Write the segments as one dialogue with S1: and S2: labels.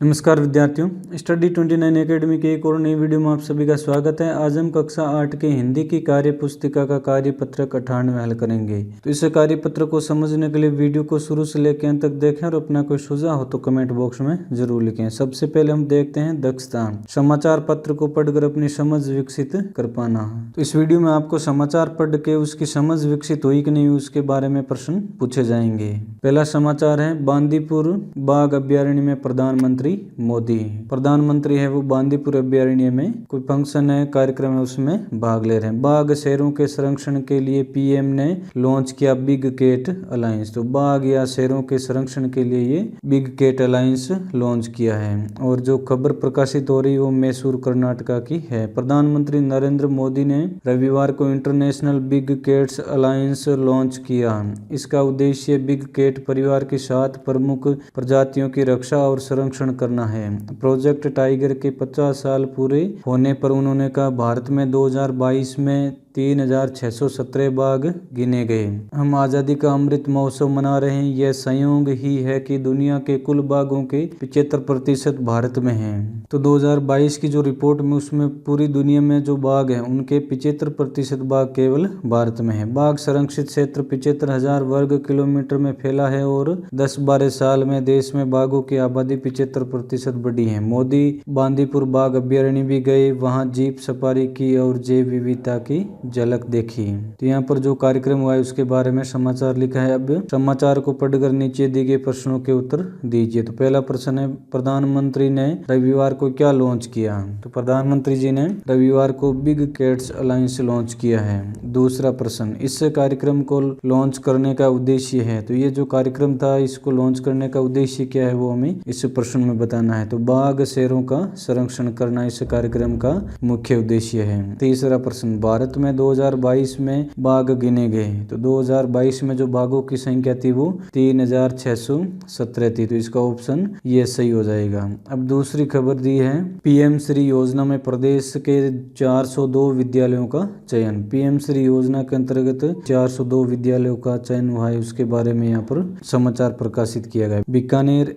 S1: नमस्कार विद्यार्थियों, study 29 academy के एक और नई वीडियो में आप सभी का स्वागत है। आज हम कक्षा 8 के हिंदी की कार्य पुस्तिका का कार्यपत्रक 98 हल करेंगे। तो इस कार्यपत्र को समझने के लिए वीडियो को शुरू से लेकर अंत तक देखें और अपना कोई सुझाव हो तो कमेंट बॉक्स में जरूर लिखें। सबसे पहले हम देखते हैं दक्षता। समाचार पत्र को पढ़कर अपनी समझ विकसित कर पाना। तो इस वीडियो में आपको समाचार पढ़ के उसकी समझ विकसित हुई कि नहीं उसके बारे में प्रश्न पूछे जाएंगे। पहला समाचार है, बांदीपुर बाघ अभ्यारण्य में प्रधानमंत्री मोदी। प्रधानमंत्री है वो बांदीपुर अभ्यारण्य में कोई फंक्शन है, कार्यक्रम है, उसमें भाग ले रहे हैं। बाघ शेरों के संरक्षण के लिए पीएम ने लॉन्च किया बिग कैट अलायंस। तो बाघ या शेरों के संरक्षण के लिए ये बिग कैट अलायंस लॉन्च किया है। और जो खबर प्रकाशित हो रही है वो मैसूर कर्नाटका की है। प्रधानमंत्री नरेंद्र मोदी ने रविवार को international big cats alliance launch किया। इसका उद्देश्य बिग कैट परिवार के 7 प्रमुख प्रजातियों की रक्षा और संरक्षण करना है। प्रोजेक्ट टाइगर के 50 साल पूरे होने पर उन्होंने कहा, भारत में 2022 में 3617 बाघ गिने गए। हम आज़ादी का अमृत महोत्सव मना रहे हैं। यह संयोग ही है कि दुनिया के कुल बाघों के 75% भारत में हैं। तो 2022 की जो रिपोर्ट में उसमें पूरी दुनिया में जो बाघ हैं उनके 75% बाघ केवल भारत में है। बाघ संरक्षित क्षेत्र 75,000 वर्ग किलोमीटर में फैला है और 10-12 साल में देश में बाघों की आबादी 75% बढ़ी है। मोदी बांदीपुर बाघ अभ्यारण्य भी गए, वहां जीप सफारी की और जैव विविधता की झलक देखी। तो यहाँ पर जो कार्यक्रम हुआ है उसके बारे में समाचार लिखा है। अब समाचार को पढ़कर नीचे दिए गए प्रश्नों के उत्तर दीजिए। तो पहला प्रश्न है, प्रधानमंत्री ने रविवार को क्या लॉन्च किया? तो प्रधानमंत्री जी ने रविवार को बिग कैट्स अलायंस लॉन्च किया है। दूसरा प्रश्न, इस कार्यक्रम को लॉन्च करने का उद्देश्य है। तो ये जो कार्यक्रम था इसको लॉन्च करने का उद्देश्य क्या है वो हमें इस प्रश्न में बताना है। तो बाघ शेरों का संरक्षण करना इस कार्यक्रम का मुख्य उद्देश्य है। तीसरा प्रश्न, भारत में 2022 में बाघ गिने गए। तो 2022 में जो बाघों की संख्या थी वो 3617 थी। तो इसका ऑप्शन ये सही हो जाएगा। अब दूसरी खबर दी है, पीएम श्री योजना में प्रदेश के 402 विद्यालयों का चयन। पीएम श्री योजना के अंतर्गत 402 विद्यालयों का चयन हुआ है, उसके बारे में यहाँ पर समाचार प्रकाशित किया गया। बीकानेर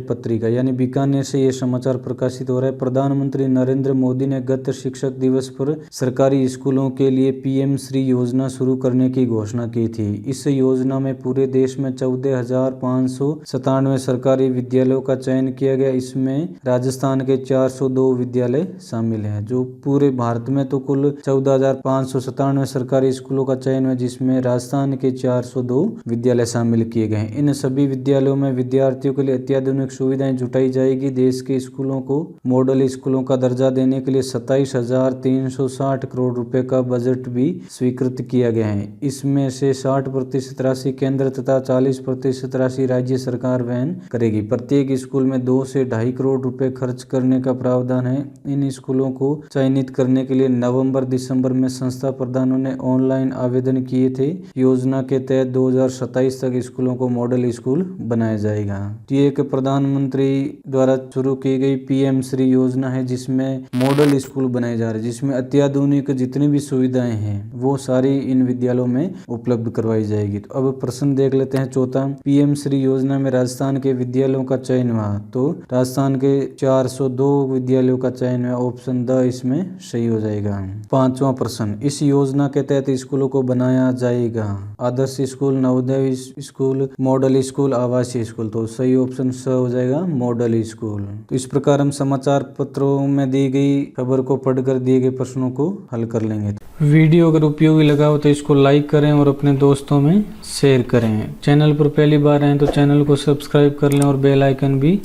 S1: पत्रिका यानी बीकानेर से ये समाचार प्रकाशित हो रहा है। प्रधानमंत्री नरेंद्र मोदी ने गत शिक्षक दिवस पर सरकारी स्कूलों के लिए पीएम श्री योजना शुरू करने की घोषणा की थी। इस योजना में पूरे देश में 14,597 सरकारी विद्यालयों का चयन किया गया। इसमें राजस्थान के 402 विद्यालय शामिल हैं। जो पूरे भारत में तो कुल 14,597 सरकारी स्कूलों का चयन हुआ, जिसमें राजस्थान के 402 विद्यालय शामिल किए गए। इन सभी विद्यालयों में विद्यार्थियों के लिए अत्याधुनिक सुविधाएं जुटाई जाएगी। देश के स्कूलों को मॉडल स्कूलों का दर्जा देने के लिए 27,360 करोड़ रुपए का बजट भी स्वीकृत किया गया है। इसमें से 60% राशि केंद्र तथा 40% राशि राज्य सरकार वहन करेगी। प्रत्येक स्कूल में 2 से 2.5 करोड़ रुपए खर्च करने का प्रावधान है। इन स्कूलों को चयनित करने के लिए नवंबर-दिसंबर में संस्था प्रधानों ने ऑनलाइन आवेदन किए थे। योजना के तहत 2027 तक स्कूलों को मॉडल स्कूल बनाया जाएगा। ये एक प्रधानमंत्री द्वारा शुरू की गई पीएम श्री योजना है, जिसमें मॉडल स्कूल बनाए जा रहे हैं, जिसमें अत्याधुनिक जितनी भी सुविधाएं हैं वो सारी इन विद्यालयों में उपलब्ध करवाई जाएगी। तो अब प्रश्न देख लेते हैं चौथा, पीएम श्री योजना में राजस्थान के विद्यालयों का चयन हुआ। तो राजस्थान के 402 विद्यालयों का चयन हुआ, ऑप्शन द इसमें सही हो जाएगा। पांचवा प्रश्न, इस योजना के तहत स्कूलों को बनाया जाएगा आदर्श school, Navodaya school, model school, आवासीय स्कूल। तो सही ऑप्शन स हो जाएगा, मॉडल स्कूल। तो इस प्रकार हम समाचार पत्रों में दी गई खबर को पढ़कर दिए गए प्रश्नों को हल कर लेंगे। वीडियो अगर उपयोगी लगा हो तो इसको लाइक करें और अपने दोस्तों में शेयर करें। चैनल पर पहली बार आए तो चैनल को सब्सक्राइब कर लें और बेल आइकन भी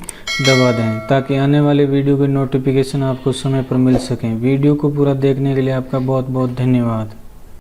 S1: दबा दें ताकि आने वाले वीडियो के नोटिफिकेशन आपको समय पर मिल सकें। वीडियो को पूरा देखने के लिए आपका बहुत बहुत धन्यवाद।